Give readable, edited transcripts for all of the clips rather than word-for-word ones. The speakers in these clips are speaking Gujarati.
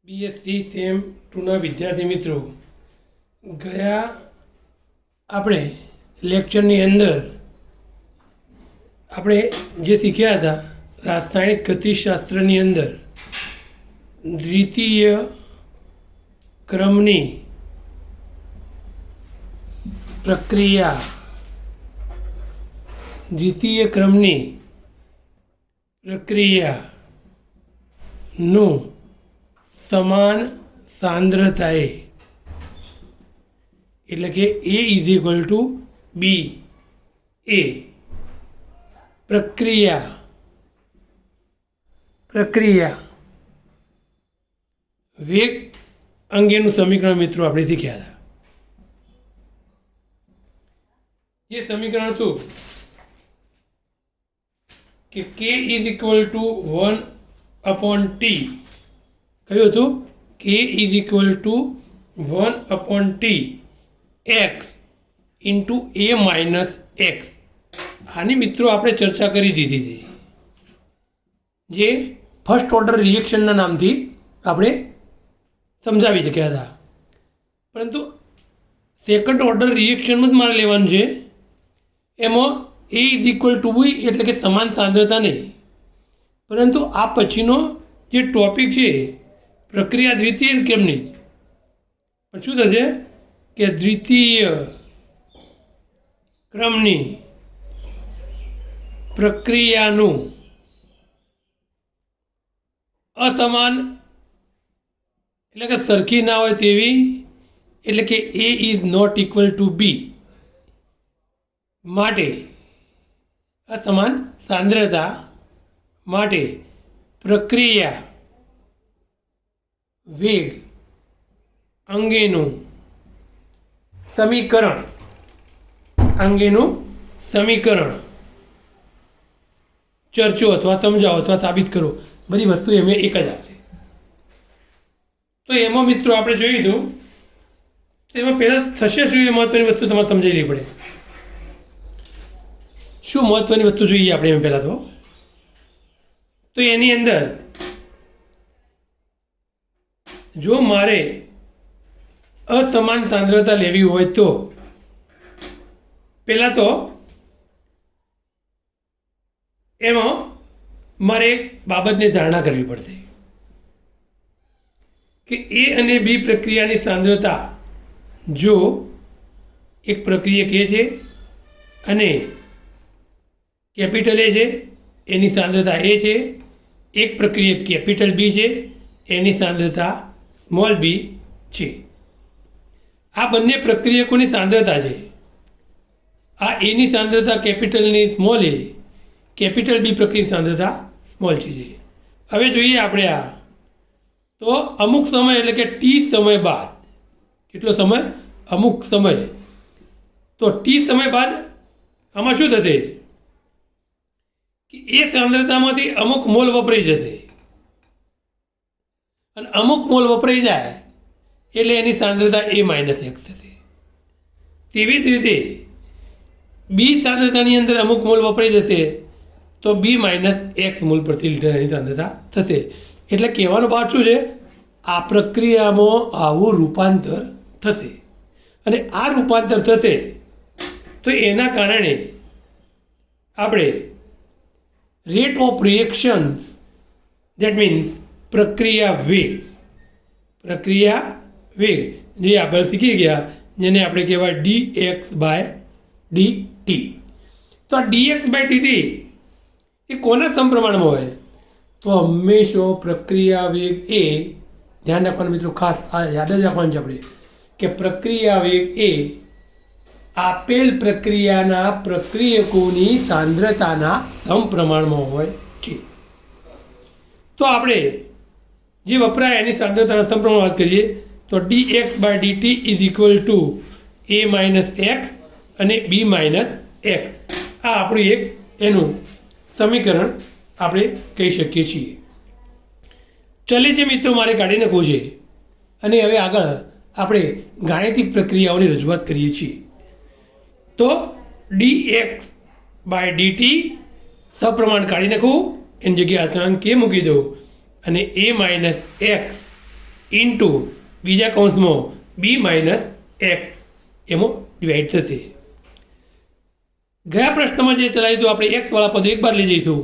બીએસસી સેમ 2ના વિદ્યાર્થી મિત્રો, ગયા આપણે લેક્ચરની અંદર આપણે જે શીખ્યા હતા રાસાયણિક ગતિશાસ્ત્રની અંદર દ્વિતીય ક્રમની પ્રક્રિયા પ્રક્રિયાનું સમાન સાંદ્રતાએ એટલે કે A ઇઝ ઇક્વલ ટુ બી એ પ્રક્રિયા વેગ અંગેનું સમીકરણ મિત્રો આપણે શીખ્યા હતા. જે સમીકરણ હતું કે K is equal two 1/T. કયું હતું? K is equal two 1/T x into A minus x. આની મિત્રો આપણે ચર્ચા કરી દીધી હતી, જે ફર્સ્ટ ઓર્ડર રિએક્શનના નામથી આપણે સમજાવી શક્યા હતા. પરંતુ સેકન્ડ ઓર્ડર રિએક્શનમાં જ મારે લેવાનું છે. એમાં A ઇઝ ઇક્વલ ટુ બી એટલે કે સમાન સાંદ્રતા નહીં, પરંતુ આ પછીનો જે ટોપિક છે પ્રક્રિયા દ્વિતીય ક્રમની, પણ શું થશે કે દ્વિતીય ક્રમની પ્રક્રિયાનું અસમાન એટલે કે સરખી ના હોય તેવી, એટલે કે A is not equal to B માટે અસમાન સાંદ્રતા માટે પ્રક્રિયા વેગ અંગેનું સમીકરણ ચર્ચો અથવા સમજાવો અથવા સાબિત કરો, બધી વસ્તુ એમાં એક જ આવશે. તો એમાં મિત્રો આપણે જોઈશું, તો એમાં પહેલાં થશે શું, એ મહત્ત્વની વસ્તુ તમારે સમજાવી પડે. શું મહત્ત્વની વસ્તુ જોઈએ આપણે એમાં પહેલાં તો એની અંદર જો મારે અસમાન સાંદ્રતા લેવી હોય તો પહેલાં તો એમાં મારે એક બાબતની ધારણા કરવી પડશે કે A અને B પ્રક્રિયાની સાંદ્રતા જો એક પ્રક્રિયા કે છે અને કેપિટલ A છે એની સાંદ્રતા A છે, એક પ્રક્રિયા કેપિટલ B છે એની સાંદ્રતા સ્મોલ b છે. આ બંને પ્રક્રિયકોની સાંદ્રતા છે. આ એની સાંદ્રતા કેપિટલની સ્મોલ એ, કેપિટલ બી પ્રક્રિયાની સાંદ્રતા સ્મોલ છે. હવે જોઈએ આપણે આ તો અમુક સમય એટલે કે T સમય બાદ, કેટલો સમય? અમુક સમય. તો T સમય બાદ આમાં શું થશે કે એ સાંદ્રતામાંથી અમુક મોલ વપરાઈ જશે, અને અમુક મોલ વપરાઈ જાય એટલે એની સાંદ્રતા A માઇનસ એક્સ થશે. તેવી જ રીતે બી સાંદ્રતાની અંદર અમુક મોલ વપરાઈ જશે તો B માઇનસ એક્સ મોલ પ્રતિ લિટર એની સાંદ્રતા થશે. એટલે કહેવાનો ભાવ શું છે, આ પ્રક્રિયામાં આવું રૂપાંતર થશે, અને આ રૂપાંતર થશે તો એના કારણે આપણે rate of reactions, that means પ્રક્રિયા વેગ જે આપણે શીખી ગયા, જેને આપણે કહેવાય dx/dt. તો આ dx/dt એ કોના સમપ્રમાણમાં હોય? તો હંમેશા પ્રક્રિયા વેગ એ, ધ્યાન રાખવાનું મિત્રો, ખાસ આ યાદ જ રાખવાનું છે આપણે કે પ્રક્રિયા વેગ એ આપેલ પ્રક્રિયાના પ્રક્રિયકોની સાંદ્રતાના સમપ્રમાણમાં હોય છે. તો આપણે જે વપરાય એની સાંદ્રતાના સમપ્રમાણ વાત કરીએ તો dx/dt is equal to A minus x અને B માઇનસ એક્સ. આ આપણું એક એનું સમીકરણ આપણે કહી શકીએ છીએ. ચલે છે મિત્રો, મારે કાઢી નાખવું છે, અને હવે આગળ આપણે ગાણિતિક પ્રક્રિયાઓની રજૂઆત કરીએ છીએ. તો dx/dt સપ્રમાણ કાઢી નાખું, એની જગ્યાએ અચળાંક કે મૂકી દો અને A માઇનસ એક્સ ઇન્ટુ બીજા કૌંસમાં બી માઇનસ એક્સ એમાં ડિવાઈડ થશે. ગયા પ્રશ્નમાં જે ચલાવ્યું હતું આપણે એક્સવાળા પદો એક બાજુ લઈ જઈશું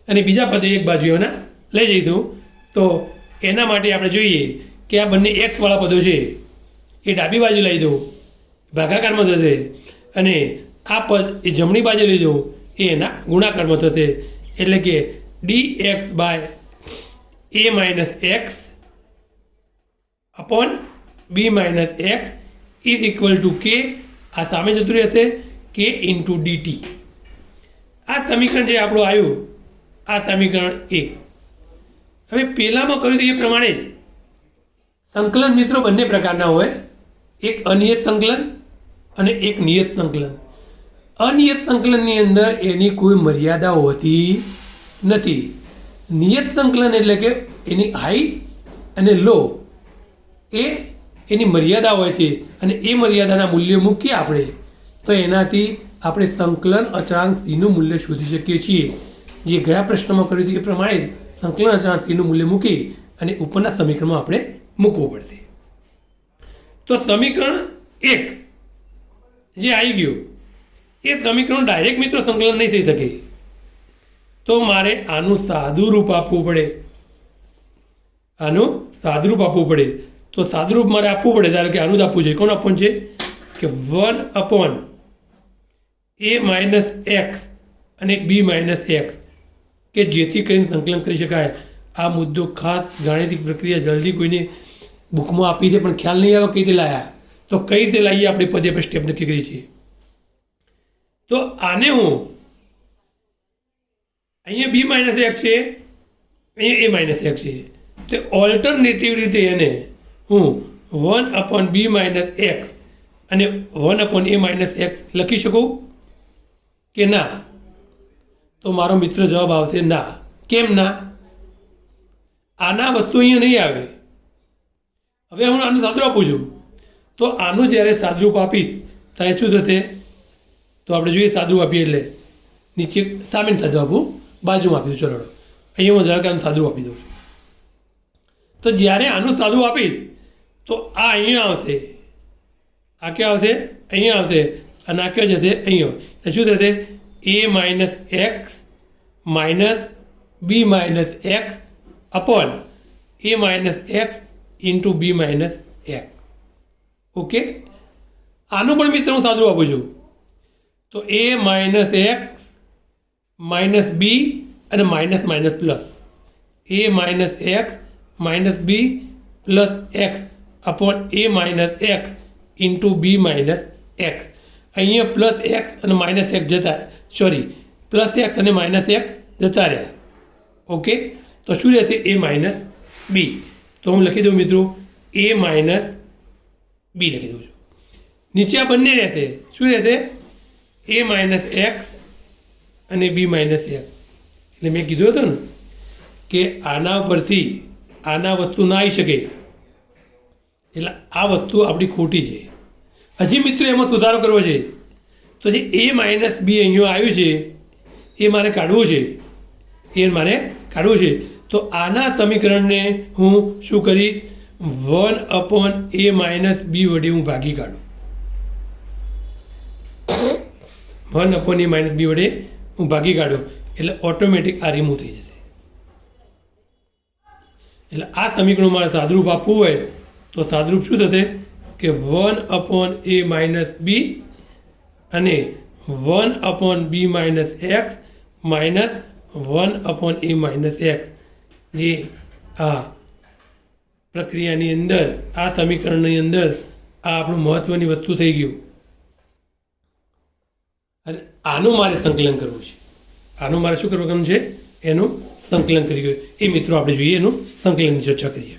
અને બીજા પદો એક બાજુ એના લઈ જઈશું. તો એના માટે આપણે જોઈએ કે આ બંને એક્સવાળા પદો છે એ ડાબી બાજુ લઈ દઉં, ભાગાકારમાં થશે, અને આ પદ એ જમણી બાજુ લઈ દઉં એ એના ગુણાકારમાં થશે. એટલે કે D X by A minus X upon B minus X is equal to કે, આ સામે જતું રહેશે કે ઇન્ટુ ડીટી. આ સમીકરણ જે આપણું આવ્યું આ સમીકરણ 1. હવે પહેલાંમાં કર્યું હતું એ પ્રમાણે જ સંકલન મિત્રો બંને પ્રકારના હોય, એક અનિયત સંકલન અને એક નિયત સંકલન. અનિયત સંકલનની અંદર એની કોઈ મર્યાદા હોતી નથી. નિયત સંકલન એટલે કે એની હાઈ અને લો એ એની મર્યાદા હોય છે, અને એ મર્યાદાના મૂલ્યો મૂકીએ આપણે તો એનાથી આપણે સંકલન અચળાંક સીનું મૂલ્ય શોધી શકીએ છીએ. જે ગયા પ્રશ્નમાં કર્યું હતું એ પ્રમાણે સંકલન અચળાંક સીનું મૂલ્ય મૂકી અને ઉપરના સમીકરણમાં આપણે મૂકવું પડશે. તો સમીકરણ 1 જે આવી ગયું એ સમીકરણ ડાયરેક્ટ મિત્રો સંકલન નહીં થઈ શકે, તો મારે આનું સાદું રૂપ આપવું પડે. આનું સાદું રૂપ આપવું પડે. તો સાદું રૂપ મારે આપવું પડે, ધારો કે આનું જ આપવું છે. કોણ આપવાનું છે કે 1 અપોન એ માઇનસ એક્સ અને બી માઇનસ એક્સ, કે જેથી કરીને સંકલન કરી શકાય. આ મુદ્દો ખાસ ગાણિતિક પ્રક્રિયા જલ્દી કોઈને બુકમાં આપી છે પણ ખ્યાલ નહીં આવે કઈ રીતે લાયા, તો કઈ રીતે લાવીએ આપણે પદે આપણે સ્ટેપ નક્કી કરીએ છીએ. તો આને હું અહીંયા બી માઇનસ એક્સ છે, અહીંયા એ માઇનસ એક્સ છે, તો ઓલ્ટરનેટિવ રીતે એને હું 1 અપોન બી માઇનસ એક્સ અને 1 અપોન એ માઇનસ એક્સ લખી શકું કે ના? તો મારો મિત્ર જવાબ આવશે ના. કેમ ના? આના વસ્તુ અહીંયા નહીં આવે. હવે હું આનું સાદું આપું છું, તો આનું જ્યારે સાદુરૂપ આપીશ ત્યારે શું થશે? તો આપણે જોઈએ સાદું આપીએ એટલે નીચે સામેનું સાદું આપું, બાજુમાં આપી દઉં. ચલો અહીંયા હું જરા કે આનું સાદું આપી દઉં છું. તો જ્યારે આનું સાદું આપીશ તો આ અહીંયા આવશે, આ ક્યાં આવશે? અહીંયા આવશે, અને આ ક્યાં જશે? અહીંયા. એટલે શું થશે? A minus X minus B minus X upon A minus X into B minus X. Okay, આનું પણ મિત્રો હું સાદું આપું છું. તો A minus X minus B અને minus minus plus A minus X minus B plus X upon A minus X into B minus X. અહીંયા પ્લસ એક્સ અને માઇનસ એક્સ જતા, સોરી, પ્લસ એક્સ અને માઇનસ એક્સ જતા રહ્યા. ઓકે, તો શું રહેશે? એ માઇનસ બી. તો હું લખી દઉં મિત્રો એ માઇનસ બી લખી દઉં છું. નીચે આ બંને રહેશે. શું રહેશે? એ માઇનસ એક્સ અને બી માઇનસ એક્સ. એટલે મેં કીધું હતું ને કે આના પરથી આના વસ્તુ ના આવી શકે, એટલે આ વસ્તુ આપણી ખોટી છે. હજી મિત્રો એમાં સુધારો કરવો છે. તો જે એ માઇનસ બી અહીંયા આવ્યું છે એ મારે કાઢવું છે, એ મારે કાઢવું છે. તો આના સમીકરણને હું શું કરીશ? 1 અપોન એ માઇનસ બી વડે હું ભાગી કાઢું. 1 અપોન એ માઇનસ બી વડે હું ભાગી કાઢું એટલે ઓટોમેટિક આ રિમૂવ થઈ જશે. એટલે આ સમીકરણમાં મારે સાદુરૂપ આપવું હોય તો સાદુરૂપ શું થશે કે 1 અપોન એ માઇનસ બી અને 1 upon B minus X minus 1 upon A minus x. જે આ પ્રક્રિયાની અંદર આ સમીકરણની અંદર આ આપણું મહત્ત્વની વસ્તુ થઈ ગયું. અને આનું મારે સંકલન કરવું છે. આનું મારે શું કરવું છે? એનું સંકલન કરી ગયું. એ મિત્રો આપણે જોઈએ એનું સંકલનની ચર્ચા કરીએ.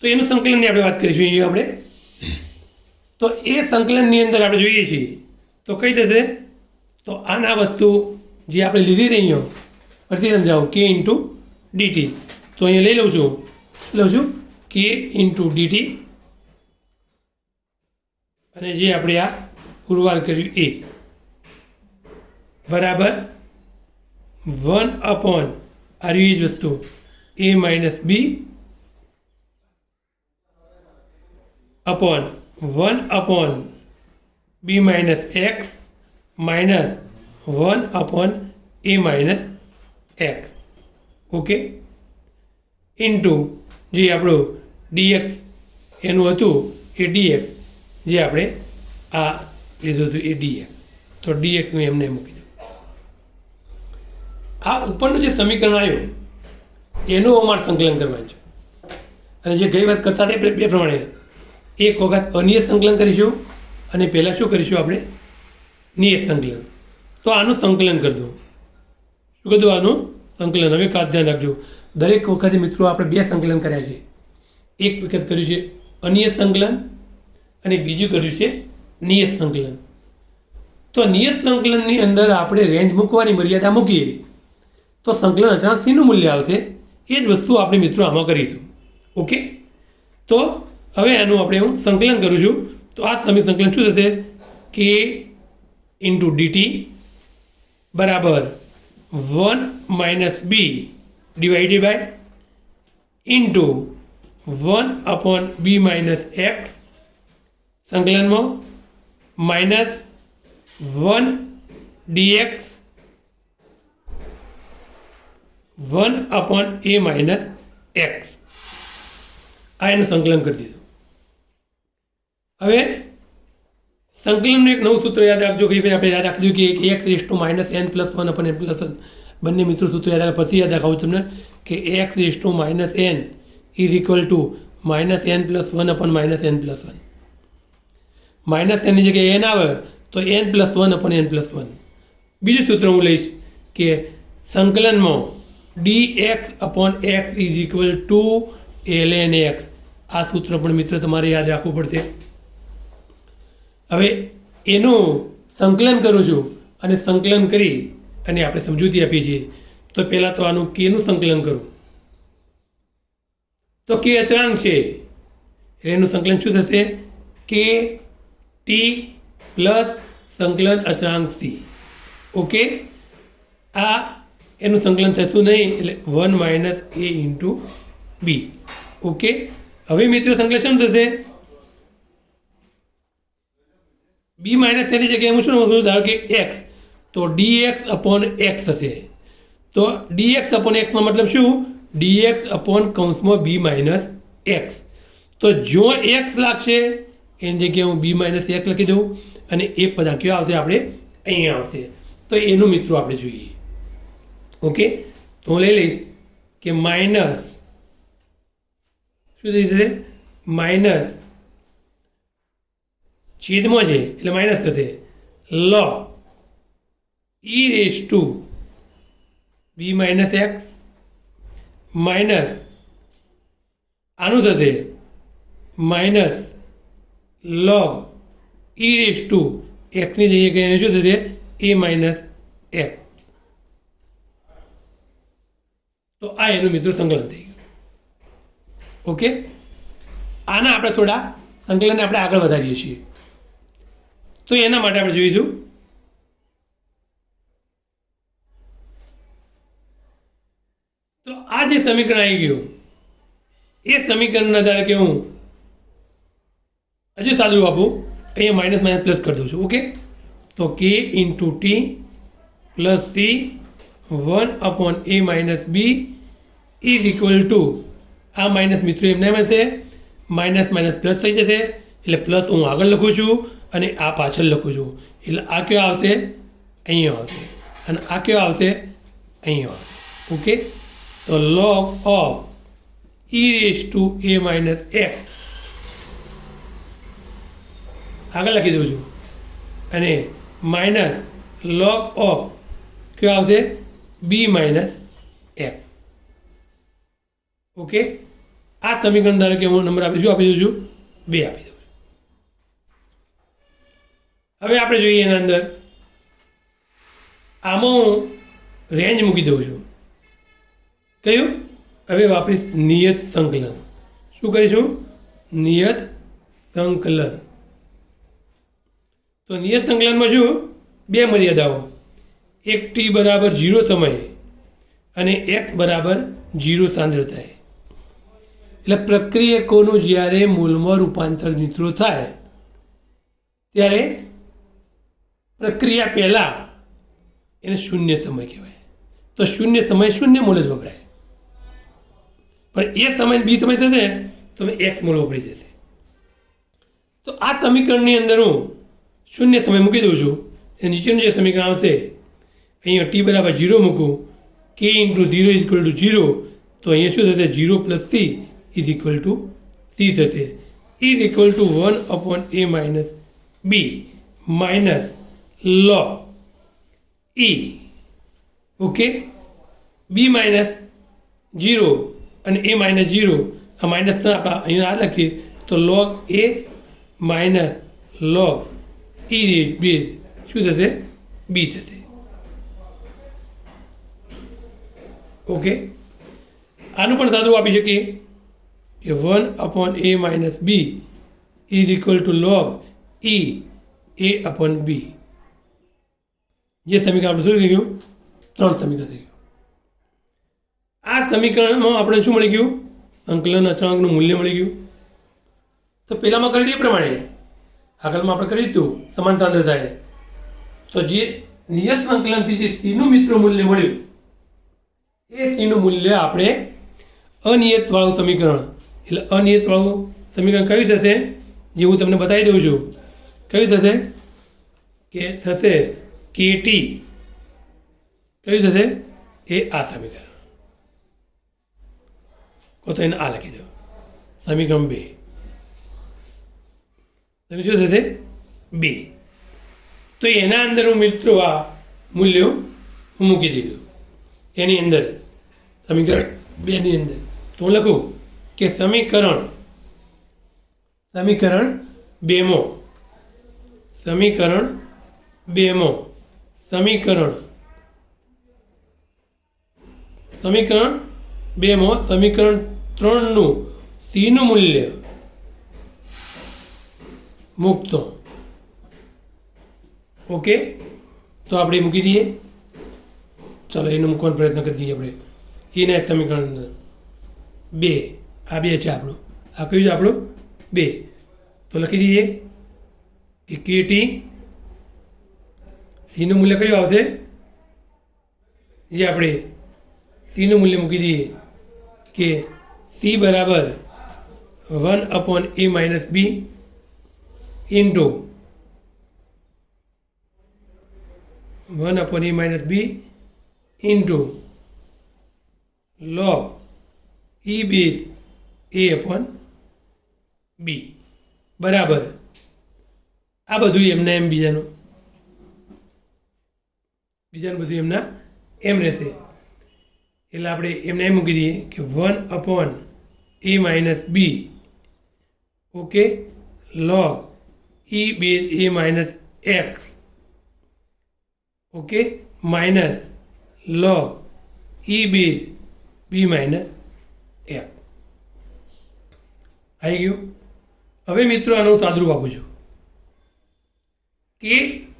તો એનું સંકલનની આપણે વાત કરીશું અહીંયા આપણે. તો એ સંકલનની અંદર આપણે જોઈએ છીએ તો કઈ થશે? તો આના વસ્તુ જે આપણે લીધી હતી અહીંયા ફરીથી સમજાવું, કે ઇન્ટુ ડીટી. તો અહીંયા લઈ લઉં છું કે ઇન્ટુ ડીટી, અને જે આપણે આ પુરવાર કર્યું એ બરાબર 1 આ રહ્યું એ જ વસ્તુ a minus B upon 1 b minus X minus 1 a minus X. Okay, into જે આપણું ડીએક્સ એનું હતું એ ડીએક્સ જે આપણે આ લીધું હતું એ ડીએક્સ. તો ડીએક્સ હું એમને મૂકી દઉં. આ ઉપરનું જે સમીકરણ આવ્યું એનું અમારે સંકલન કરવાનું છે. અને જે ગઈ વાત કરતા હતા બે પ્રમાણે એક વખત અનિયત સંકલન કરીશું અને પહેલાં શું કરીશું આપણે નિયત સંકલન. તો આનું સંકલન કરી દઉં. શું કીધું? આનું સંકલન. હવે ખાસ ધ્યાન રાખજો, દરેક વખતે મિત્રો આપણે બે સંકલન કર્યા છે. એક વખત કર્યું છે અનિયત સંકલન અને બીજું કર્યું છે નિયત સંકલન. તો નિયત સંકલનની અંદર આપણે રેન્જ મૂકવાની મર્યાદા મૂકીએ તો સંકલન અચાનક સીનું મૂલ્ય આવશે. એ જ વસ્તુ આપણે મિત્રો આમાં કરીશું. ઓકે, તો હવે આનું આપણે હું સંકલન કરું છું. તો આ સંકલન શું થશે? કે ઇન્ટુ ડીટી બરાબર 1 minus B divided by into 1 B minus X સંકલનમાં minus 1 dx 1 a minus X. આ એનું સંકલન કરી દીધું. હવે સંકલનનું એક નવું સૂત્ર યાદ રાખજો કે ભાઈ આપણે યાદ રાખજો કે X raise to minus N plus 1 upon N plus 1 બંને મિત્રો સૂત્ર યાદ રાખે. પછી યાદ રાખાવું તમને કે X raise to minus N is equal to minus N plus 1 upon minus N plus 1. Minus એનની જગ્યાએ એન આવે તો N plus 1 upon N plus 1. બીજું સૂત્ર હું લઈશ કે સંકલનમાં D X upon X is equal to L N X. આ સૂત્ર પણ મિત્રો તમારે યાદ રાખવું પડશે. હવે એનું સંકલન કરું છું અને સંકલન કરી અને આપણે સમજૂતી આપીએ છીએ. તો પહેલાં તો આનું કેનું સંકલન કરું? તો કે અચળાંક છે એનું સંકલન શું થશે? કે ટી પ્લસ સંકલન અચળાંક સી. ઓકે, આ એનું સંકલન થતું નહીં એટલે 1 માઇનસ એ ઇન્ટુ બી. ઓકે, હવે મિત્રો સંકલન શું થશે? બી માઇનસ એની જગ્યાએ હું શું લખું? ધારો કે એક્સ, તો ડીએક્સ અપોન એક્સ થશે. તો ડીએક્સ અપોન એક્સનો મતલબ શું? ડીએક્સ અપોન કૌંસમાં બી માઇનસ એક્સ. તો જો એક્સ લાગશે એની જગ્યાએ હું બી માઇનસ એક્સ લખી દઉં અને એ પદ કયો આવશે? આપણે અહીંયા આવશે. તો એનું મિત્રો આપણે જોઈએ. ઓકે, તો હું લઈ લઈશ કે માઇનસ શું થઈ જશે? માઇનસ છેદમાં છે એટલે માઇનસ થશે log e raise to B minus X minus આનું થશે minus log e raise to એક્સની જગ્યાએ શું થશે? A minus X. તો આ એનું મિત્રો સંકલન થઈ ગયું. ઓકે, આના આપણે થોડા સંકલનને આપણે આગળ વધારીએ છીએ. તો એના માટે આપણે જોઈશું તો આ જે સમીકરણ આવી ગયું એ સમીકરણના આધારે કે હું હજુ સાદું આપું, અહીંયા માઇનસ માઇનસ પ્લસ કરી દઉં છું. ઓકે, તો કે into T plus C 1 upon A minus B is equal to આ માઇનસ મિત્રો એમને હશે માઇનસ માઇનસ પ્લસ થઈ જશે એટલે પ્લસ હું આગળ લખું છું અને આ પાછળ લખું છું. એટલે આ કયો આવશે? અહીંયા આવશે. અને આ કયો આવશે? અહીંયા આવશે. ઓકે, તો log of e raise two A minus x આગળ લખી દઉં છું અને માઇનસ log ઓફ કયો આવશે? બી માઇનસ એક્સ. ઓકે, આ સમીકરણ ધારો કે હું નંબર આપી શું આપી દઉં છું? 2 આપી દઉં છું. હવે આપણે જોઈએ એના અંદર આમાં હું રેન્જ મૂકી દઉં છું. કયું? હવે વાપરીશ નિયત સંકલન. શું કરીશું? નિયત સંકલન. તો નિયત સંકલનમાં શું? બે મર્યાદાઓ. એક ટી બરાબર 0 સમયે અને એક્સ બરાબર 0 સાંદ્રતાએ. એટલે પ્રક્રિયકોનું જ્યારે મૂલમાં રૂપાંતર મિત્રો થાય ત્યારે પ્રક્રિયા પહેલાં એને શૂન્ય સમય કહેવાય. તો શૂન્ય સમય શૂન્ય મોલ જ વપરાય, પણ એ સમય બી સમય થશે તો એક્સ મોલ વપરાઈ જશે. તો આ સમીકરણની અંદર હું શૂન્ય સમય મૂકી દઉં છું. એ નીચેનું જે સમીકરણ આવશે અહીંયા ટી બરાબર 0 મૂકું, k into 0 is equal two 0, તો અહીંયા શું થશે 0 plus C is equal to C થશે. Is equal to 1/a minus B minus log e. Okay, B minus 0 અને એ માઇનસ 0, આ માઇનસ આપણે અહીંયા આ લખીએ તો log a minus log e raise base શું થશે બી થશે. ઓકે, આનું પણ સાદું આપી શકીએ કે 1/a minus B is equal to log e a/b. જે સમીકરણ આપણે શું થઈ ગયું? 3 સમીકરણ થઈ ગયું. આ સમીકરણમાં આપણે શું મળી ગયું? સંકલન અચળાંકનું મૂલ્ય મળી ગયું. તો પહેલામાં કરી દઈએ પ્રમાણે, આગળમાં આપણે કરી દીધું સમાન સાંદ્રતાએ. તો જે નિયત સંકલનથી જે સીનું મિત્રો મૂલ્ય મળ્યું એ સીનું મૂલ્ય આપણે અનિયતવાળું સમીકરણ, એટલે અનિયતવાળું સમીકરણ કયું થશે? જે હું તમને બતાવી દઉં છું. કયું થશે? કે થશે કેટી. કયું થશે? એ આ સમીકરણ. તો એને આ લખી દો, સમીકરણ 2. તમે શું થશે? 2. તો એના અંદર હું મિત્રો આ મૂલ્યો હું મૂકી દીધું એની અંદર સમીકરણ 2 ની અંદર. તો હું લખું કે સમીકરણ 2 માં સમીકરણ 3 નું સીનું મૂલ્ય મૂકતો. ઓકે, તો આપણે મૂકી દઈએ. ચાલો એનો મૂકવાનો પ્રયત્ન કરી દઈએ આપણે. એના સમીકરણ 2, આ 2 છે આપણું. આ કયું છે આપણું? 2. તો લખી દઈએ કે કેટી સીનું મૂલ્ય કયું આવશે? જે આપણે સીનું મૂલ્ય મૂકી દઈએ કે સી બરાબર 1/a minus B into 1/a minus B into log e base a/b બરાબર આ બધું એમના એમ બીજાનું બધું એમના એમ રહેશે. એટલે આપણે એમને એમ મૂકી દઈએ કે 1/a minus B, okay, log e base a minus X, okay, minus log e base B minus F. આવી ગયું. હવે મિત્રો આનું સાદુરૂપ આપું છું કે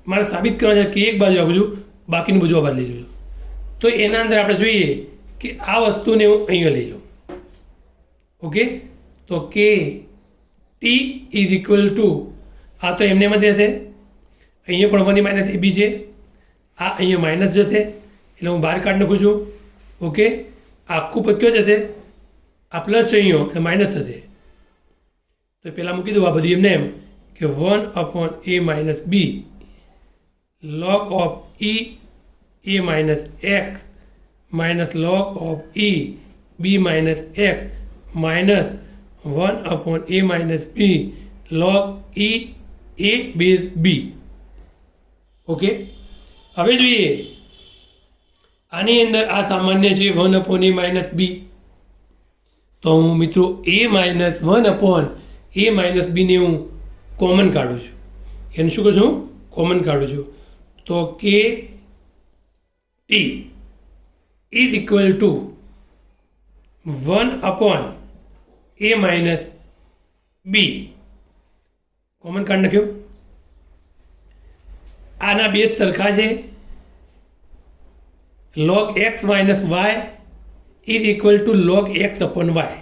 મારે સાબિત કરવા છે કે એક બાજુ આપું છું, બાકીનું બધું આ બાજુ લઈ લઉં. તો એના અંદર આપણે જોઈએ કે આ વસ્તુને હું અહીંયા લઈ લઉં. ઓકે, તો કે ટી ઇઝ ઇક્વલ ટુ આ તો એમને એમ જ રહેશે. અહીંયા પણ 1 માઇનસ એ બી છે, આ અહીંયા માઇનસ જશે એટલે હું બહાર કાઢી નાખું છું. ઓકે, આખું પદ કયો જશે? આ પ્લસ છે અહીંયા એટલે માઇનસ થશે. તો પહેલાં મૂકી દઉં આ બધી એમને એમ કે 1/a minus B log of e a minus X minus log of e b minus X minus 1/a minus B log e a base B. Okay, હવે જોઈએ આની અંદર આ સામાન્ય છે 1/a માઇનસ બી. તો હું મિત્રો a માઇનસ 1/a માઇનસ બીને હું કોમન કાઢું છું. એનું શું કરું છું? કોમન કાઢું છું. તો કે T is equal to 1/a minus B common કાઢી નાખ્યું. આના બે સરખા છે log x minus Y is equal to log x upon Y.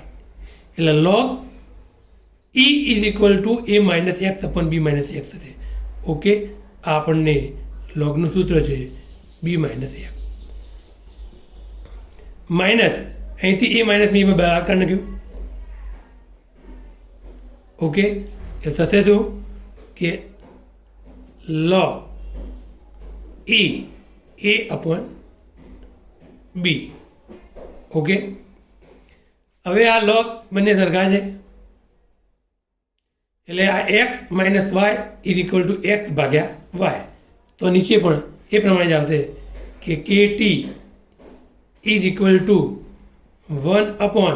એટલે log e is equal to a minus X upon B minus X થશે. ઓકે, આ આપણને લોગનું સૂત્ર છે બી માઇનસ એક્સ માઇનસ અહીંથી એ માઇનસ બી બહાર કાઢી નાખ્યું. ઓકે, એ થશે શું કે log e a upon B. Okay, હવે આ log બંને સરખા છે એટલે આ X minus Y is equal to X ભાગ્યા વાય. તો નીચે પણ એ પ્રમાણે જ આવશે કે કે T is equal to 1 upon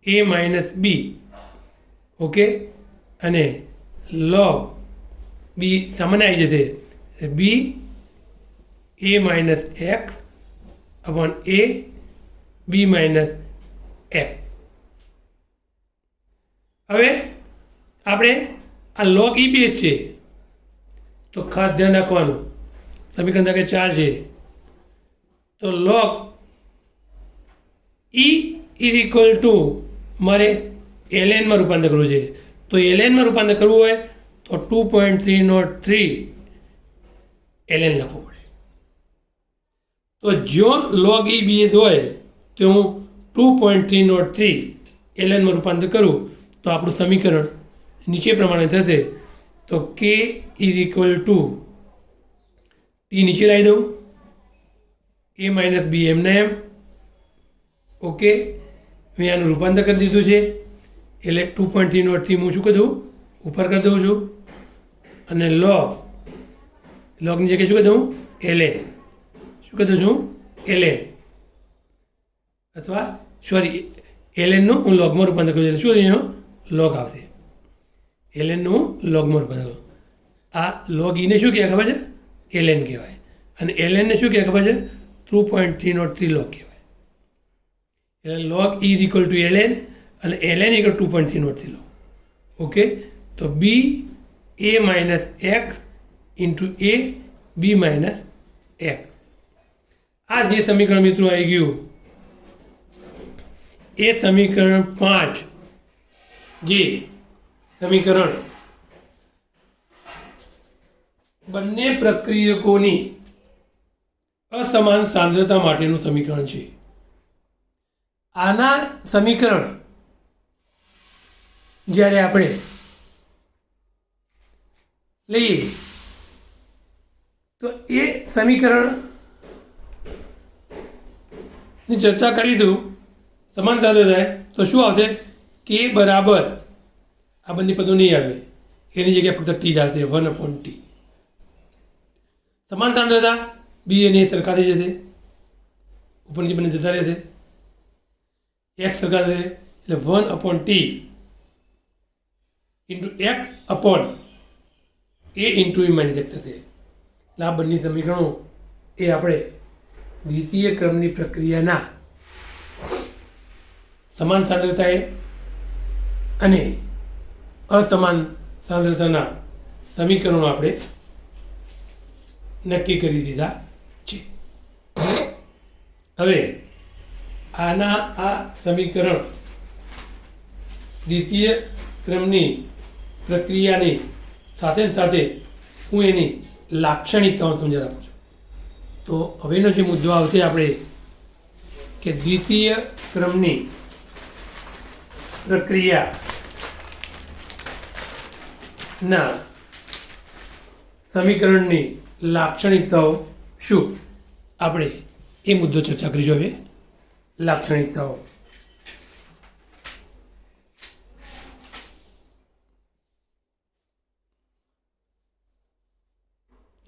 A minus B. Okay, અને log બી સામાન્ય આવી જશે B A minus X upon A B minus X. હવે આપણે આ log e બે છે તો ખાસ ધ્યાન રાખવાનું, સમીકરણ તરીકે 4 છે તો log e is equal two મારે એલએનમાં રૂપાંતર કરવું છે. તો એલએનમાં રૂપાંતર કરવું હોય તો 2.303 એલએન લખવું પડે. તો જો log e બી હોય તો હું 2.303 એલએનમાં રૂપાંતર કરું તો આપણું સમીકરણ નીચે પ્રમાણે થશે. તો કે ઇઝ ઇક્વલ ટુ ટી નીચે લાવી દઉં એ માઇનસ બી એમને એમ. ઓકે, મેં આનું રૂપાંતર કરી દીધું છે એટલે 2.303 હું શું કરી દઉં ઉપર કરી દઉં છું અને લોગની જગ્યાએ શું કરી દઉં એલએન. શું કરી દઉં છું એલએન અથવા સોરી એલએનનું હું લોગમાં રૂપાંતર કરું છું. શું એનો લોગ આવશે એલએનનું લોગમાં રૂપાંતર કરું. આ log ઈને શું કહેવાય ખબર છે એલએન કહેવાય અને એલએનને શું કહેવાય ખબર છે 2.303 log કહેવાય. એટલે log e is equal to L N અને એલએન ઇક્વલ 2.303 log. ઓકે, તો B A minus X into A B minus X. આ જે સમીકરણ મિત્રો આવી ગયું એ સમીકરણ 5 જે સમીકરણ બંને પ્રક્રિયકોની અસમાન સાંદ્રતા માટેનું સમીકરણ છે. આના સમીકરણ જ્યારે આપણે લઈએ તો એ સમીકરણની ચર્ચા કરીશું સમાન સાંદ્રતા થાય તો શું આવશે કે બરાબર આ બંને પદો નહીં આવે એની જગ્યાએ ફક્ત ટી જ આવશે 1 અપોન ટી. સમાન સાંદ્રતા બી અને એ સરખા થઈ જશે ઉપરની બંને જતા રહેશે એક્સ સરખા થશે એટલે 1 upon T into X upon A into A minus X થશે. એટલે આ બંને સમીકરણો એ આપણે દ્વિતીય ક્રમની પ્રક્રિયાના સમાન સાંદ્રતાએ અને અસમાન સાંદ્રતાના સમીકરણો આપણે નક્કી કરી દીધા છે. હવે આના આ સમીકરણ દ્વિતીય ક્રમની પ્રક્રિયાની સાથે સાથે હું એની લાક્ષણિકતાઓ સમજાવવા આપું છું. તો હવેનો જે મુદ્દો આવશે આપણે કે દ્વિતીય ક્રમની પ્રક્રિયાના સમીકરણની લાક્ષણિકતાઓ શું આપણે એ મુદ્દો ચર્ચા કરીશું. હવે લાક્ષણિકતાઓ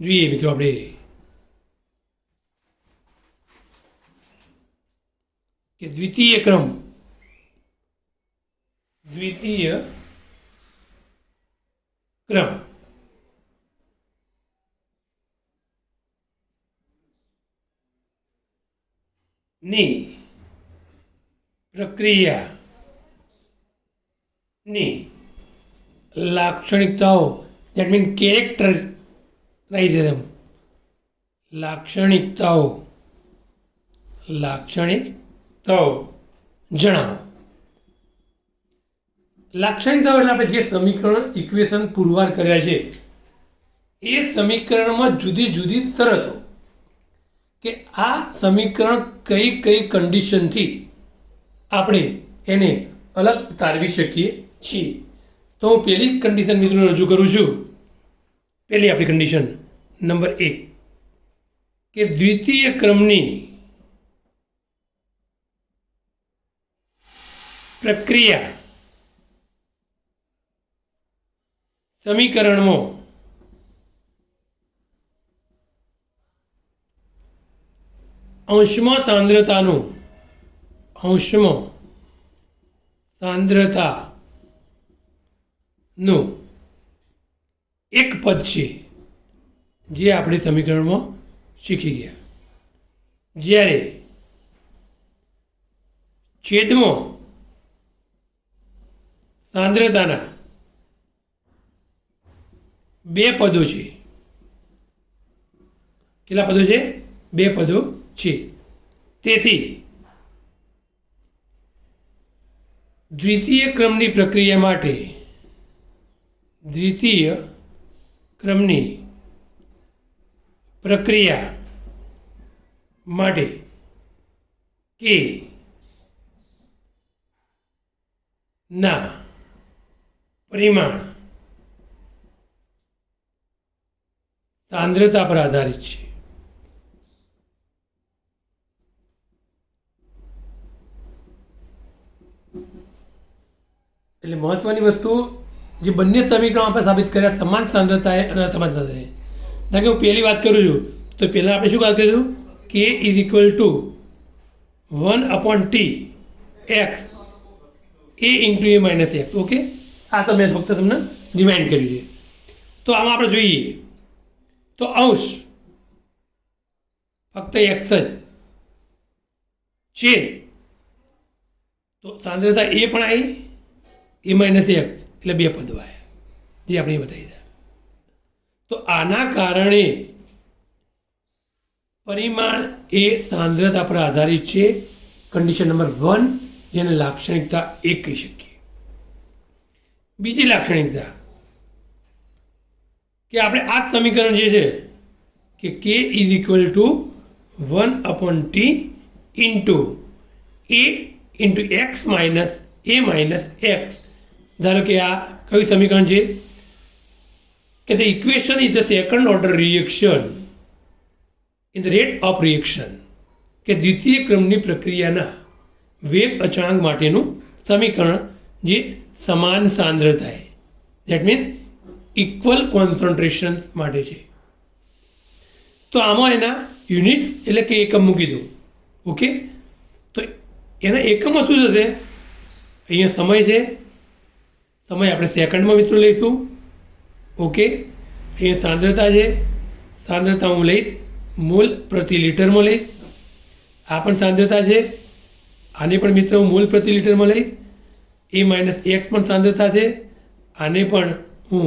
જોઈએ મિત્રો. આપણે કે દ્વિતીય ક્રમ ની પ્રક્રિયાની લાક્ષણિકતાઓ દેટ મીન કેરેક્ટરાઇઝેશન લાક્ષણિકતાઓ લાક્ષણિકતાઓ જણાવો. લાક્ષણિકતાઓ એટલે આપણે જે સમીકરણ ઇક્વેશન પુરવાર કર્યા છે એ સમીકરણમાં જુદી જુદી શરતો કે આ સમીકરણ કઈ કઈ કન્ડિશનથી આપણે એને અલગ તારવી શકીએ છીએ. તો હું પહેલી કન્ડિશન મિત્રો રજૂ કરું છું. પહેલી આપણી કન્ડિશન નંબર 1 કે દ્વિતીય ક્રમની પ્રક્રિયા સમીકરણમાં અંશમાં સાંદ્રતાનું એક પદ છે જે આપણે સમીકરણમાં શીખી ગયા. જ્યારે છેદમાં સાંદ્રતાના બે પદો છે. કેટલા પદો છે? બે પદો છે. તેથી દ્વિતીય ક્રમની પ્રક્રિયા માટે કે ના પરિમાણ સાંદ્રતા પર આધારિત છે. એટલે મહત્વની વસ્તુ જે બંને સમીકરણો આપણે સાબિત કર્યા સમાન સાંદ્રતાએ અને અસમાન સાંદ્રતાએ. કારણ કે હું પહેલી વાત કરું છું તો પહેલાં આપણે શું વાત કરીશું? કે is equal two 1/t x a into a minus x. Okay, આ તમે ફક્ત તમને રિમાઇન્ડ કર્યું છે. તો આમાં આપણે જોઈએ તો અંશ ફક્ત x જ છે. તો સાંદ્રતા એ પણ આવી એ માઇનસ એક એટલે બે પદો આવ્યા જે આપણે બતાવી દીધા. તો આના કારણે પરિમાણ એ સાંદ્રતા પર આધારિત છે. કન્ડિશન નંબર 1 જેને લાક્ષણિકતા 1 કહી શકીએ. બીજી લાક્ષણિકતા કે આપણે આ સમીકરણ જે છે કે is equal two 1/t into a into x minus a minus x. ધારો કે આ કયું સમીકરણ છે કે the equation is the second order reaction in the rate of reaction. કે દ્વિતીય ક્રમની પ્રક્રિયાના વેગ અચળાંક માટેનું સમીકરણ જે સમાન સાંદ્રતાએ દેટ મીન્સ ઇક્વલ કોન્સન્ટ્રેશન માટે છે. તો આમાં એના યુનિટ્સ એટલે કે એકમ મૂકી દો. ઓકે, તો એના એકમમાં શું થશે? અહીંયા સમય છે, સમય આપણે સેકન્ડમાં મિત્રો લઈશું. ઓકે, અહીંયા સાંદ્રતા છે, સાંદ્રતા હું લઈશ મોલ પ્રતિ લિટરમાં લઈશ. આ પણ સાંદ્રતા છે, આને પણ મિત્રો હું મોલ પ્રતિ લિટરમાં લઈશ. એ માઇનસ એક્સ પણ સાંદ્રતા છે, આને પણ હું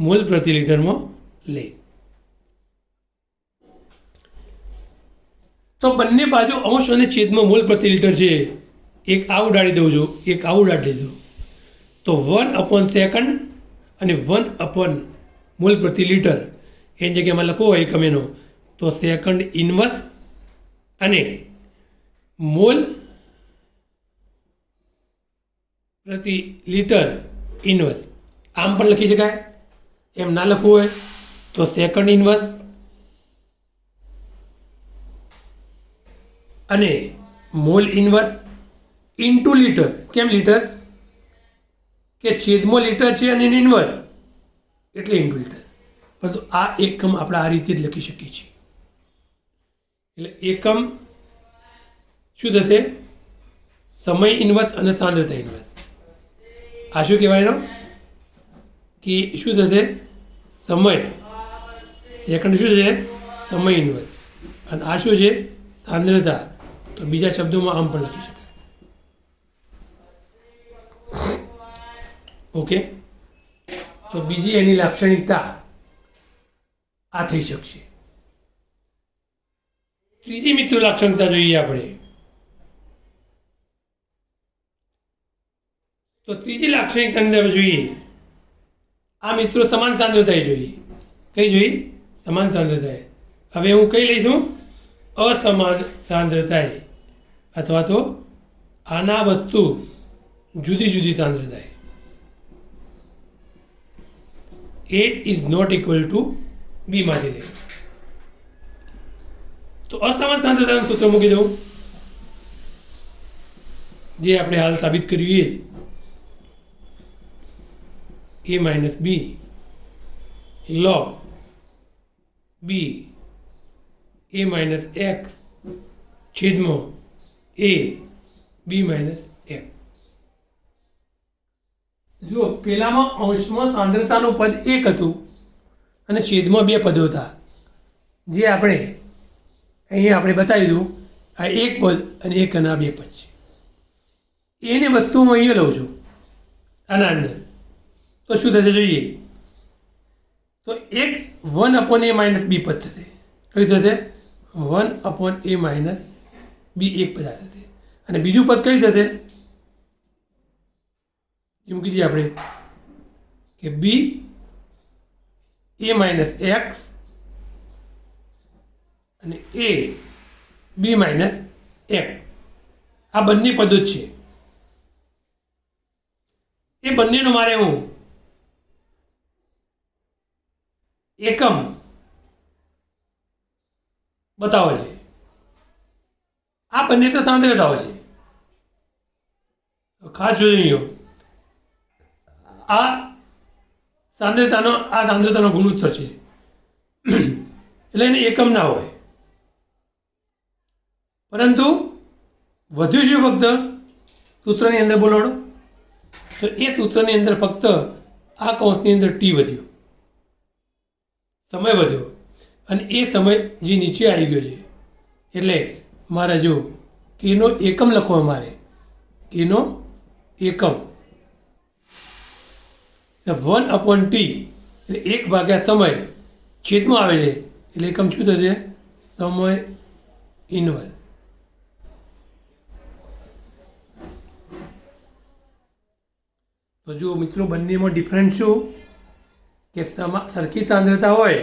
મોલ પ્રતિ લિટરમાં લઈશ. તો બંને બાજુ અંશ અને છેદમાં મોલ પ્રતિ લિટર છે. એક આ ઉડાડી દઉં છું, એક આ ઉડાડી દીધું. તો 1/સેકન્ડ અને 1/મોલ પ્રતિ લિટર એની જગ્યામાં લખવો હોય એકમ એનો તો સેકન્ડ ઇન્વર્સ અને મોલ પ્રતિ લિટર ઇન્વર્સ. આમ પણ લખી શકાય. એમ ના લખવું હોય તો સેકન્ડ ઇન્વર્સ અને મોલ ઇન્વર્સ ઇન્ટુ લિટર. કેમ લિટર? કે છેદમાં લિટર છે અને ઇન્વર્સ એટલે ઇન્ટુ લિટર. પરંતુ આ એકમ આપણે આ રીતે જ લખી શકીએ છીએ. એટલે એકમ શું થશે? સમય ઇન્વર્સ અને સાંદ્રતા ઇન્વર્સ. આ શું કહેવાય એનો? કે શું થશે? સમય સેકન્ડ શું છે? સમય ઇન્વર્સ. અને આ શું છે? સાંદ્રતા. તો બીજા શબ્દોમાં આમ પણ લખી શકાય. ઓકે, તો બીજી એની લાક્ષણિકતા આ થઈ શકશે. ત્રીજી મિત્રો લાક્ષણિકતા જોઈએ આપણે તો ત્રીજી લાક્ષણિકતાની અંદર જોઈએ, આ મિત્રો સમાન સાંદ્રતાએ જોઈએ. કઈ જોઈ? સમાન સાંદ્રતાએ. હવે હું કઈ લઈશું? અસમાન સાંદ્રતાએ, અથવા તો આના વસ્તુ જુદી જુદી સાંદ્રતાએ. A is not equal to B માટે દે. તો અસમાન સાંદ્રતાનું સૂત્ર મૂકી દઉં, જે આપણે હાલ સાબિત કર્યું એ A minus B log B A minus X છેદમાં A બી માઇનસ એક્સ. જો પેલામાં અંશમાં સાંદ્રતાનું પદ એક હતું અને છેદમાં બે પદો હતા, જે આપણે અહીંયા આપણે બતાવી દઉં. આ એક પદ અને એક અને આ બે પદ છે. એને વસ્તુ હું અહીંયા લઉં છું આના અંદર, તો શું થશે જોઈએ? તો એક 1/a માઇનસ બી પદ થશે. કયું થશે? 1/a માઇનસ બી એક પદ થશે. અને બીજું પદ કયું થશે? એ મૂકી દઈએ આપણે કે બી A માઇનસ એક્સ અને A બી માઇનસ એક્સ. આ બંને પદો જ છે. એ બંનેનો મારે હું એકમ બતાવો છે. આ બંને તો સાંદ્રતાઓ છે. ખાસ જોઈ, આ સાંદ્રતાનો ગુણોત્તર છે, એટલે એને એકમ ના હોય. પરંતુ વધુ શું ફક્ત સૂત્રની અંદર બોલાડો, તો એ સૂત્રની અંદર ફક્ત આ કૌંસની અંદર ટી વધ્યો, સમય વધ્યો, અને એ સમય જે નીચે આવી ગયો છે. એટલે મારે જો કેનો એકમ લખવા, મારે કેનો એકમ 1/t એટલે 1 સમય છેદમાં આવે છે, એટલે એકમ શું થશે? સમય ઇનવર્સ. તો જો મિત્રો બંનેમાં ડિફરન્સ શું કે સરખી સાંદ્રતા હોય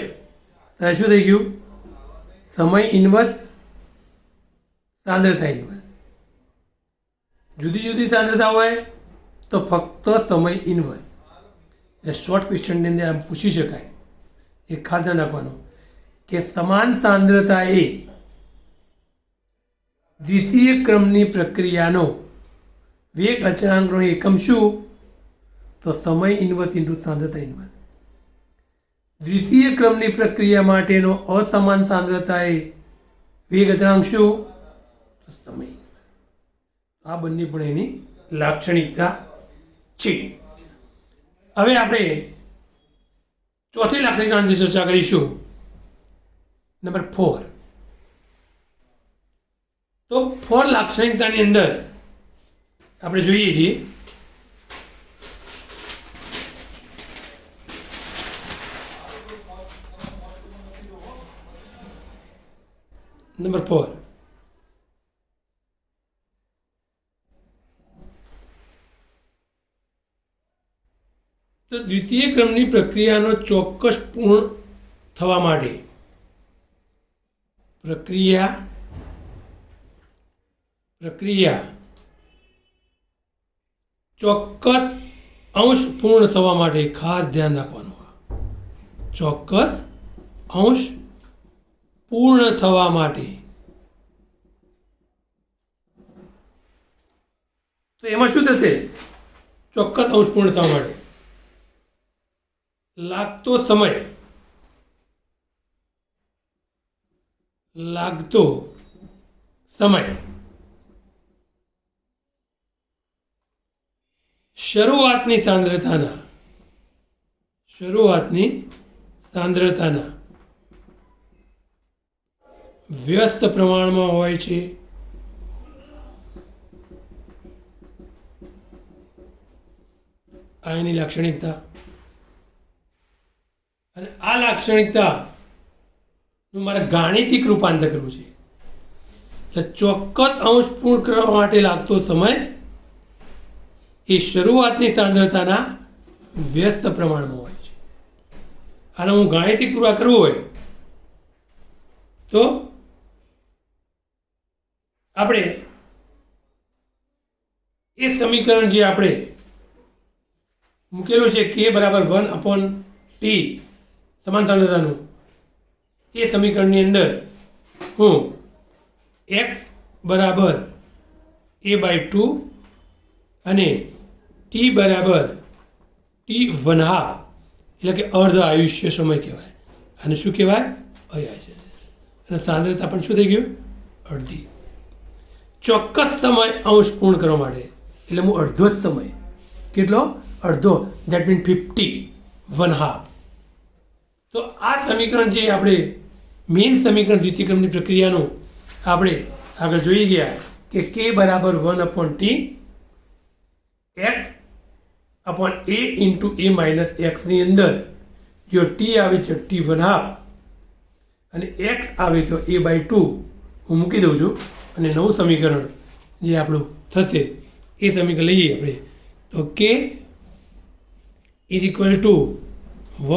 ત્યારે શું થઈ ગયું? સમય ઇનવર્સ, સાંદ્રતા ઇનવર્સ. જુદી જુદી સાંદ્રતા હોય તો ફક્ત સમય ઇનવર્સ. એટલે શોર્ટ ક્વેશ્ચનની અંદર આમ પૂછી શકાય, એ ખાસ ધ્યાન રાખવાનું કે સમાન સાંદ્રતાએ દ્વિતીય ક્રમની પ્રક્રિયાનો વેગ અચળાંકનો એકમ શું? તો સમય ઇનવર્સ ઇન્ટુ સાંદ્રતા ઇનવર્સ. દ્વિતીય ક્રમની પ્રક્રિયા માટેનો અસમાન સાંદ્રતાએ વેગ અચળાંક શું? તો સમય ઇનવર્સ. આ બંને પણ એની લાક્ષણિકતા છે. હવે આપણે ચોથી લાક્ષણિકતાની ચર્ચા કરીશું, નંબર 4. તો 4 લાક્ષણિકતાની અંદર આપણે જોઈએ છીએ નંબર 4. તો દ્વિતીય ક્રમની પ્રક્રિયાનો ચોક્કસ પૂર્ણ થવા માટે પ્રક્રિયા ચોક્કસ અંશ પૂર્ણ થવા માટે ખાસ ધ્યાન રાખવાનું. ચોક્કસ અંશ પૂર્ણ થવા માટે, તો એમાં શું થશે? ચોક્કસ અંશ પૂર્ણ થવા માટે લાગતો સમય શરૂઆતની સાંદ્રતાના વ્યસ્ત પ્રમાણમાં હોય છે. આ એની લાક્ષણિકતા. અને આ લાક્ષણિકતાનું મારે ગાણિતિક રૂપાંતર કરવું છે. એટલે ચોક્કસ અંશ પૂર્ણ કરવા માટે લાગતો સમય એ શરૂઆતની સાંદ્રતાના વ્યસ્ત પ્રમાણમાં હોય છે. આને હું ગાણિતિક પૂરા કરવું હોય તો આપણે એ સમીકરણ જે આપણે મૂકેલું છે કે બરાબર 1/t સમાન સાંદ્રતાનું, એ સમીકરણની અંદર હું x બરાબર a/2 અને t બરાબર t1/2 એટલે કે અર્ધ આયુષ્ય સમય કહેવાય. અને શું કહેવાય? અયાયુષ્ય. અને સાંદ્રતા પણ શું થઈ ગયું? અડધી. ચોક્કસ સમય અંશ પૂર્ણ કરવા માટે એટલે હું અડધો જ સમય, કેટલો? અડધો, દેટ મીન 50/2. તો આ સમીકરણ જે આપણે મેઇન સમીકરણ દ્વિતીયક્રમની પ્રક્રિયાનું આપણે આગળ જોઈ ગયા કે k બરાબર 1/t x/a into a minus એક્સની અંદર જો t આવે છે t1/2 અને x આવે તો a/2 હું મૂકી દઉં છું. અને નવું સમીકરણ જે આપણું થશે એ સમીકરણ લઈએ આપણે તો k is equal to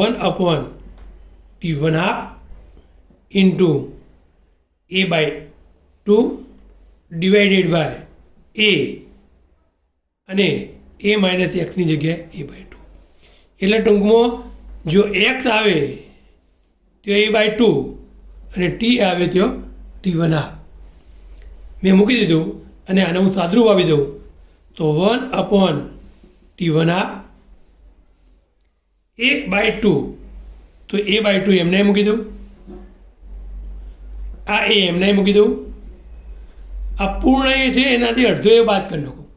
1/t1/2 into a/2 divided by a અને a માઇનસ એક્સની જગ્યાએ a/2. એટલે ટૂંકમાં જો x આવે તો a/2 અને t આવે તો t1/2 મેં મૂકી દીધું. અને આને હું સાદરું વાવી દઉં તો 1/t1/2 a/2 તો a/2 એમને મૂકી દઉં, આ એ એમને મૂકી દઉં, આ પૂર્ણ એ છે એનાથી અડધો એ બાદ કરી નાખું.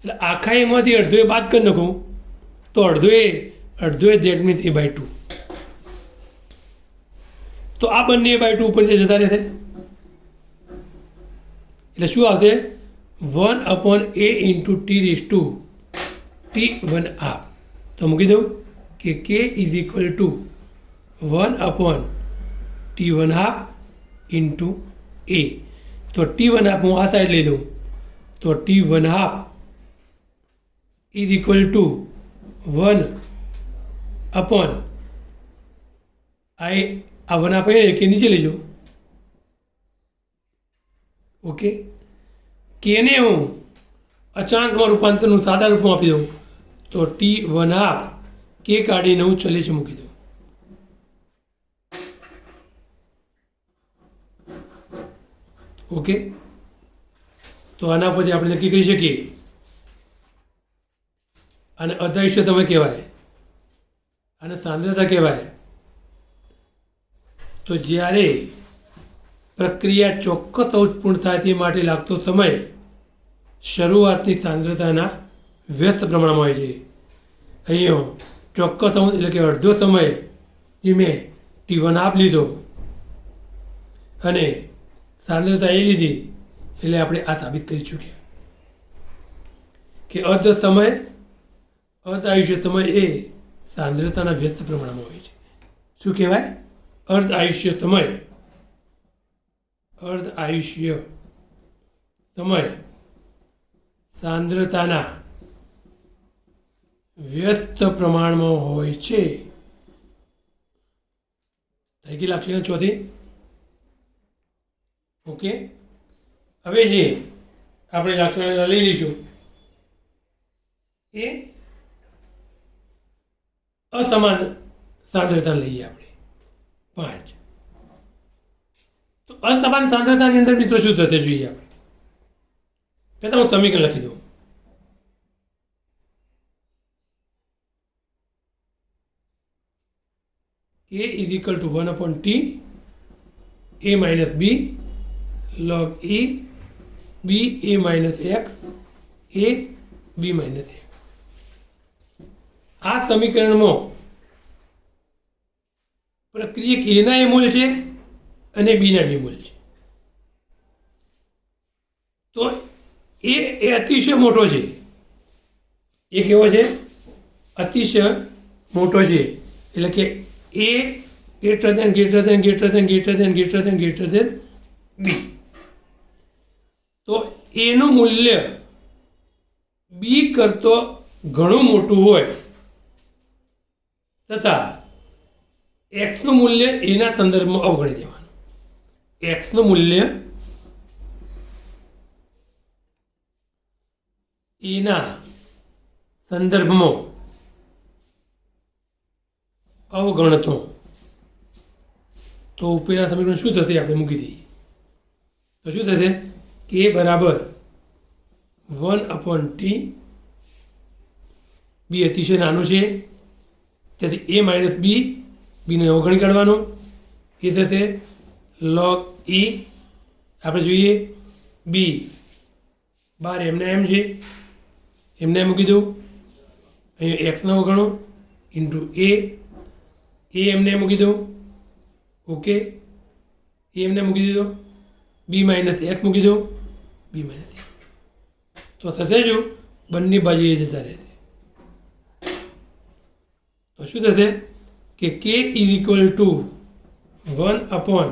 એટલે આખા એમાંથી અડધો એ બાદ કરી નાખું તો અડધો એ દેટ મીન્સ a/2. તો આ બંને a/2 ઉપર જે જતા રહેશે એટલે શું આવશે? 1/a into t1/2. તો મૂકી દઉં કે k is equal to 1/t1/2 into a. તો t1/2 હું આ સાઈડ લઈ લઉં તો t1/2 ઇઝ ઇક્વલ ટુ 1/, આ 1/2 કે નીચે લઈ જાઉં. ઓકે, કેને હું અચાંકમાં રૂપાંતરનું સાદા રૂપમાં આપી દઉં તો t1/2 કે કાઢીને હું ચલે છે મૂકી દઉં. ઓકે, તો આના પરથી આપણે નક્કી કરી શકીએ અને અર્ધાયુષ્ય સમય કહેવાય અને સાંદ્રતા કહેવાય. તો જ્યારે પ્રક્રિયા ચોક્કસ અંશ પૂર્ણ થાય તે માટે લાગતો સમય શરૂઆતની સાંદ્રતાના વ્યસ્ત પ્રમાણમાં હોય છે. અહીંયા ચોક્કસ અંશ એટલે કે અડધો સમય જે મેં t1/2 લીધો અને સાંદ્રતા એ લીધી એટલે આપણે આ સાબિત કરી ચૂક્યા કે અર્ધ આયુષ્ય સમય એ સાંદ્રતાના વ્યસ્ત પ્રમાણમાં હોય છે. શું કહેવાય? અર્ધ આયુષ્ય સમય સાંદ્રતાના વ્યસ્ત પ્રમાણમાં હોય છે. થઈ ગઈ લાક્ષણિકતા ચોથી. ઓકે, હવે જે આપણે લાક્ષણિકતા લઈ લઈશું એ અસમાન સાંદ્રતા લઈએ આપણે 5. તો અસમાન સાંદ્રતાની અંદર મિત્રો શું થશે જોઈએ આપણે. પહેલાં હું સમીકરણ લખી દઉં. k is equal two 1/t a minus b log a b a minus x a b minus x. આ સમીકરણમાં પ્રક્રિયક એના એ મૂળ છે અને બીના બી મૂળ છે. તો એ અતિશય મોટો છે. એ કેવો છે? અતિશય મોટો છે. એટલે કે એ ગ્રેટર દેન બી. તો એનું મૂલ્ય બી કરતો ઘણું મોટું હોય તથા એક્સનું મૂલ્ય એના સંદર્ભમાં અવગણી દેવાનું. એક્સનું મૂલ્ય એના સંદર્ભમાં અવગણતો તો ઉપરના સમીકરણ શું થશે આપણે મૂકી દઈએ તો શું થશે કે બરાબર 1/t. બી અતિશય નાનું છે તેથી એ માઇનસ બીને અવગણી કાઢવાનો એ થશે log e. આપણે જોઈએ બી 12 એમને એમ છે એમને મૂકી દઉં અહીંયા એક્સનો અવગણો ઇન્ટુ એ એમને મૂકી દઉં ઓકે એ એમને મૂકી દીધો બી માઇનસ એક્સ મૂકી દઉં બી માઇનસ એક્સ તો થશે જો બંને બાજુએ જતા રહેશે તો શું થશે કે કે ઇઝ ઇક્વલ ટુ 1/1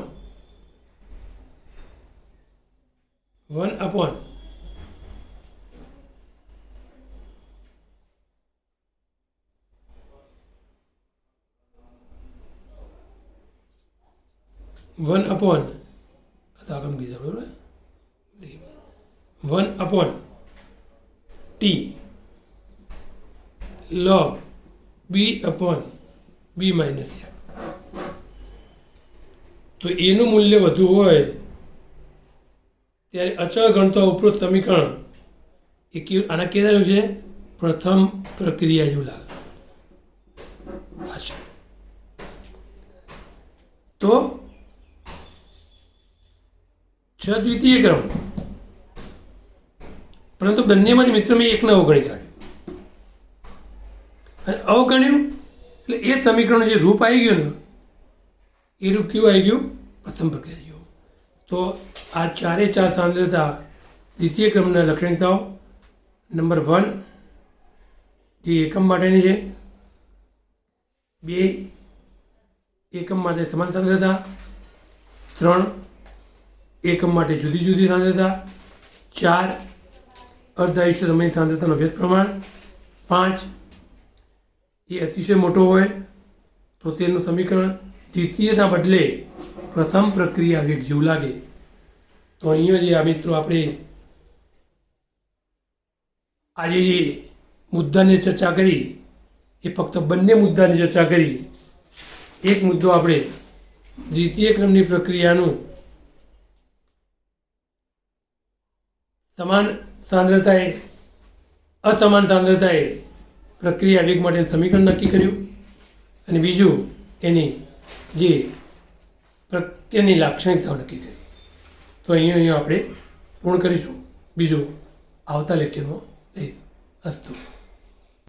આગળ મૂકી દો બરાબર 1/t log b minus F. તો એનું મૂલ્ય વધુ હોય ત્યારે અચળ ગણતો ઉપરોક્ત સમીકરણ એ આના કેવું છે પ્રથમ પ્રક્રિયા જેવું લાગે તો દ્વિતીય ક્રમ પરંતુ બંનેમાંથી મિત્ર મેં એકને અવગણી કાઢ્યું અને અવગણ્યું એટલે એ સમીકરણ જે રૂપ આવી ગયું ને એ રૂપ કેવું આવી ગયું પ્રથમ પ્રક્રિયા જેવું. તો આ ચારે ચાર સાંદ્રતા દ્વિતીય ક્રમના લાક્ષણિકતાઓ. નંબર 1 જે એકમ માટેની છે, 2 એકમ માટે સમાન સાંદ્રતા, 3 એકમ માટે જુદી જુદી સાંદ્રતા, 4 અર્ધાયુષ્ય સમયની સાંદ્રતાનો વ્યસ્ત પ્રમાણ, 5 એ અતિશય મોટો હોય તો તેનું સમીકરણ દ્વિતીયના બદલે પ્રથમ પ્રક્રિયા વેગ જેવું લાગે. તો અહીંયા જે આ મિત્રો આપણે આજે જે મુદ્દાની ચર્ચા કરી એ ફક્ત બંને મુદ્દાની ચર્ચા કરી. એક મુદ્દો આપણે દ્વિતીય ક્રમની પ્રક્રિયાનું સમાન સાંદ્રતાએ અસમાન સાંદ્રતાએ પ્રક્રિયા વેગ માટે સમીકરણ નક્કી કર્યું અને બીજું એની જે પ્રત્યેની લાક્ષણિકતાઓ નક્કી કરી. તો અહીંયા આપણે પૂર્ણ કરીશું. બીજું આવતા લેક્ચરમાં લઈશું. અસ્તુ.